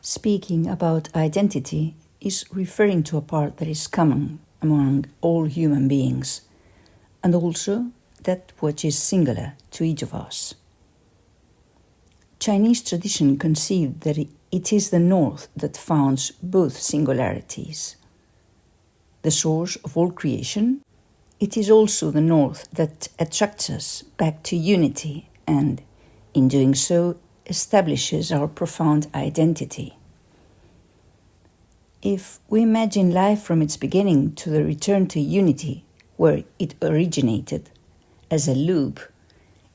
Speaking about identity is referring to a part that is common among all human beings, and also that which is singular to each of us. Chinese tradition conceived that it is the North that founds both singularities. The source of all creation, it is also the North that attracts us back to unity and, in doing so, establishes our profound identity. If we imagine life from its beginning to the return to unity, where it originated, as a loop,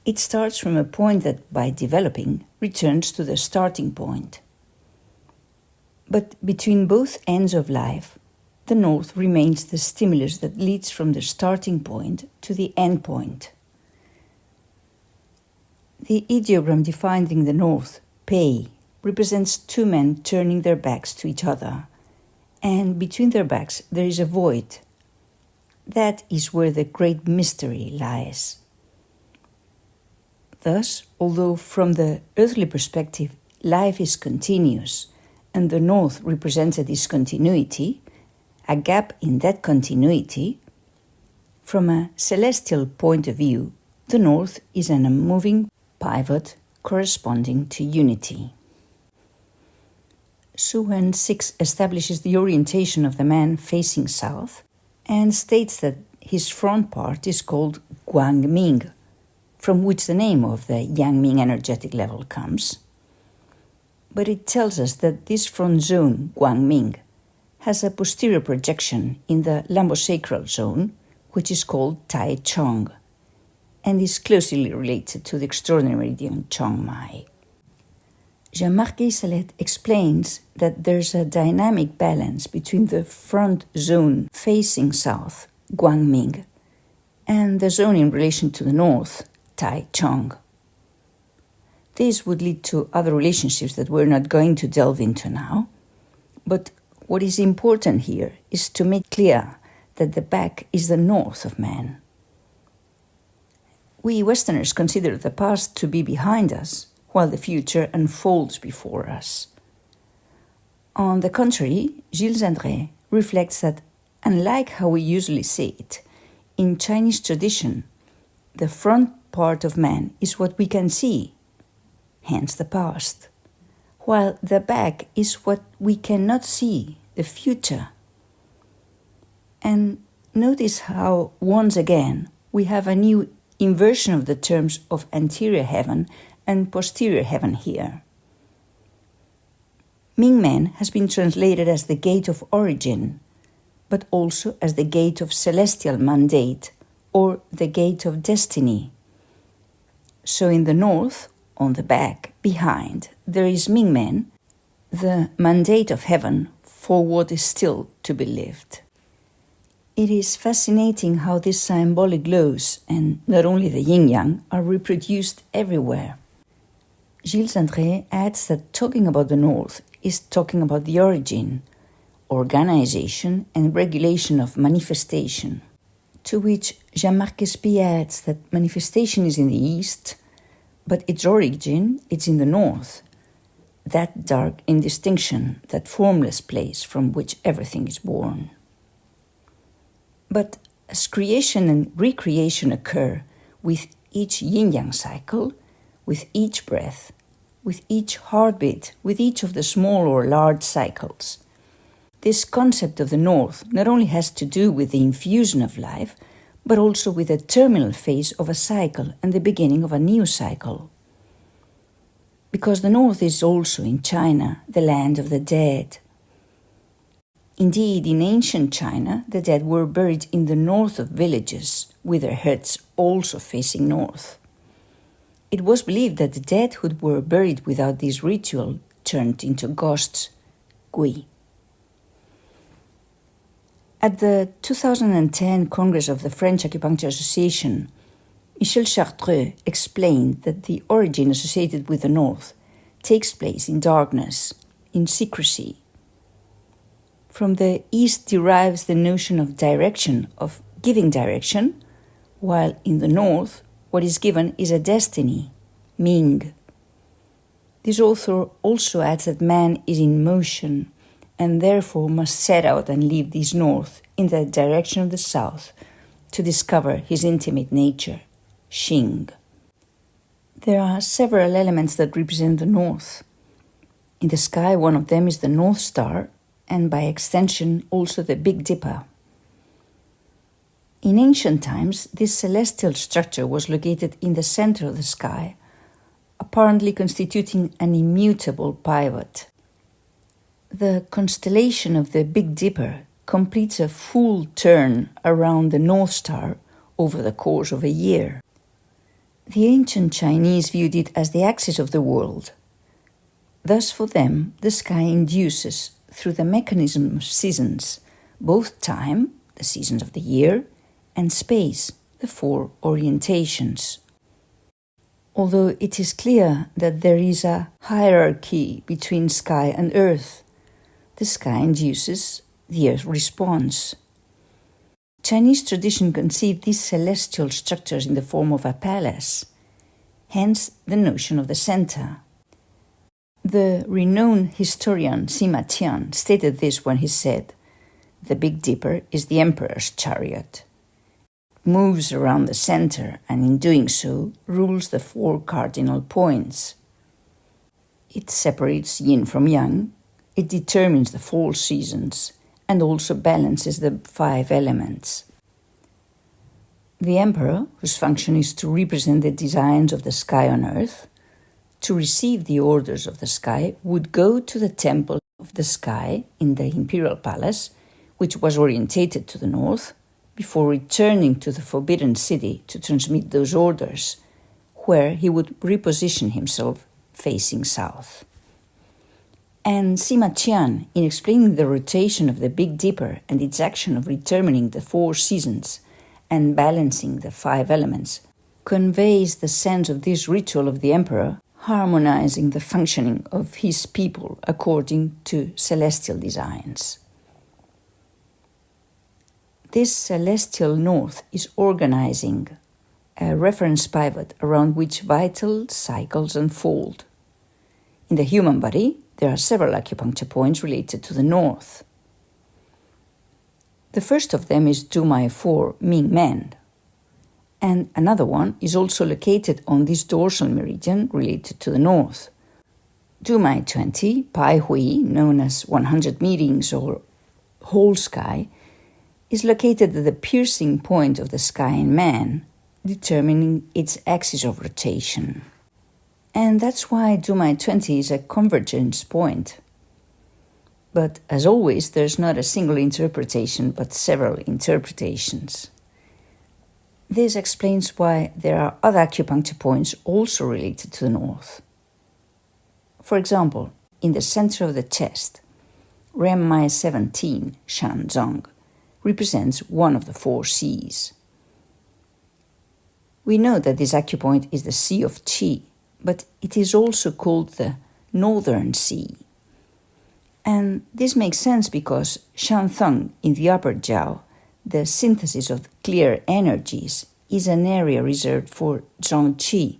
it starts from a point that, by developing, returns to the starting point. But between both ends of life, the North remains the stimulus that leads from the starting point to the end point. The ideogram defining the North, Pei, represents two men turning their backs to each other, and between their backs there is a void. That is where the great mystery lies. Thus, although from the earthly perspective life is continuous, and the North represents a discontinuity, a gap in that continuity, from a celestial point of view, the North is an unmoving pivot corresponding to unity. Su Wen 6 establishes the orientation of the man facing south and states that his front part is called Guangming, from which the name of the Yangming energetic level comes. But it tells us that this front zone, Guangming, has a posterior projection in the lumbosacral zone, which is called Tai Chong, and is closely related to the extraordinary meridian Chong Mai. Jean-Marc Guisalet explains that there's a dynamic balance between the front zone facing south, Guangming, and the zone in relation to the north, Tai Chong. This would lead to other relationships that we're not going to delve into now, but what is important here is to make clear that the back is the north of man. We Westerners consider the past to be behind us, while the future unfolds before us. On the contrary, Gilles André reflects that, unlike how we usually say it, in Chinese tradition, the front part of man is what we can see, hence the past, while the back is what we cannot see, the future. And notice how, once again, we have a new inversion of the terms of anterior heaven and posterior heaven here. Mingmen has been translated as the gate of origin, but also as the gate of celestial mandate or the gate of destiny. So in the north, on the back, behind, there is Mingmen, the mandate of heaven for what is still to be lived. It is fascinating how these symbolic laws, and not only the yin-yang, are reproduced everywhere. Gilles André adds that talking about the North is talking about the origin, organization, and regulation of manifestation, to which Jean-Marc Espy adds that manifestation is in the East, but its origin is in the North, that dark indistinction, that formless place from which everything is born. But as creation and recreation occur with each yin-yang cycle, with each breath, with each heartbeat, with each of the small or large cycles, this concept of the North not only has to do with the infusion of life, but also with the terminal phase of a cycle and the beginning of a new cycle. Because the North is also in China, the land of the dead. Indeed, in ancient China, the dead were buried in the north of villages, with their heads also facing north. It was believed that the dead who were buried without this ritual turned into ghosts, gui. At the 2010 Congress of the French Acupuncture Association, Michel Chartreux explained that the origin associated with the North takes place in darkness, in secrecy. From the East derives the notion of direction, of giving direction, while in the North, what is given is a destiny, Ming. This author also adds that man is in motion and therefore must set out and leave this north in the direction of the south to discover his intimate nature, Xing. There are several elements that represent the north. In the sky, one of them is the North Star, and by extension also the Big Dipper. In ancient times, this celestial structure was located in the center of the sky, apparently constituting an immutable pivot. The constellation of the Big Dipper completes a full turn around the North Star over the course of a year. The ancient Chinese viewed it as the axis of the world. Thus, for them, the sky induces, through the mechanism of seasons, both time, the seasons of the year, and space, the four orientations. Although it is clear that there is a hierarchy between sky and earth, the sky induces, the earth responds. Chinese tradition conceived these celestial structures in the form of a palace, hence the notion of the center. The renowned historian Sima Qian stated this when he said, "The Big Dipper is the emperor's chariot. It moves around the center and in doing so rules the four cardinal points. It separates yin from yang, it determines the four seasons, and also balances the 5 elements." The emperor, whose function is to represent the designs of the sky on earth, to receive the orders of the sky, would go to the temple of the sky in the imperial palace, which was orientated to the north, before returning to the forbidden city to transmit those orders, where he would reposition himself facing south. And Sima Qian, in explaining the rotation of the Big Dipper and its action of determining the 4 seasons and balancing the 5 elements, conveys the sense of this ritual of the emperor harmonizing the functioning of his people according to celestial designs. This celestial north is organizing a reference pivot around which vital cycles unfold. In the human body, there are several acupuncture points related to the north. The first of them is Gp4 Mingmen, and another one is also located on this dorsal meridian related to the north. Gp20, Baihui, known as 100 meetings or whole sky, is located at the piercing point of the sky in man, determining its axis of rotation. And that's why Gp20 is a convergence point. But as always, there's not a single interpretation, but several interpretations. This explains why there are other acupuncture points also related to the north. For example, in the center of the chest, Renmai 17, Shanzhong, represents one of the 4 seas. We know that this acupoint is the Sea of Qi, but it is also called the Northern Sea. And this makes sense because Shanzhong in the upper jiao, the synthesis of clear energies, is an area reserved for Zhongqi,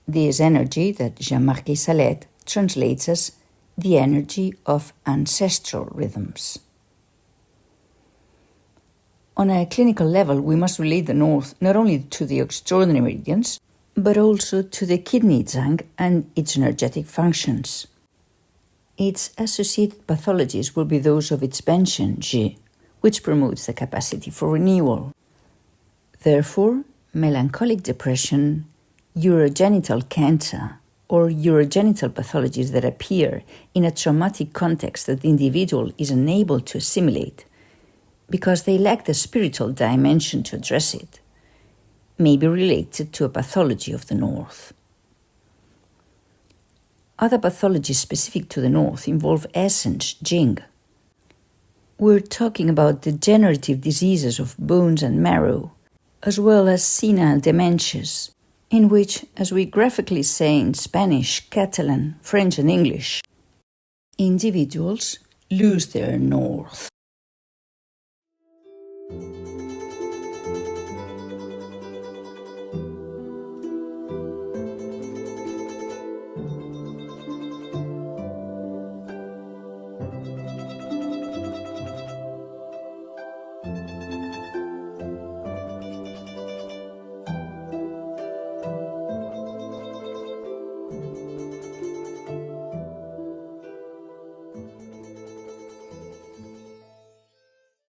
this energy that Jean-Marc Salette translates as the energy of ancestral rhythms. On a clinical level, we must relate the north not only to the extraordinary meridians, but also to the kidney zhang and its energetic functions. Its associated pathologies will be those of its benchen, Zhi, which promotes the capacity for renewal. Therefore, melancholic depression, urogenital cancer, or urogenital pathologies that appear in a traumatic context that the individual is unable to assimilate because they lack the spiritual dimension to address it, may be related to a pathology of the north. Other pathologies specific to the north involve essence, Jing. We're talking about degenerative diseases of bones and marrow, as well as senile dementias, in which, as we graphically say in Spanish, Catalan, French and English, individuals lose their north.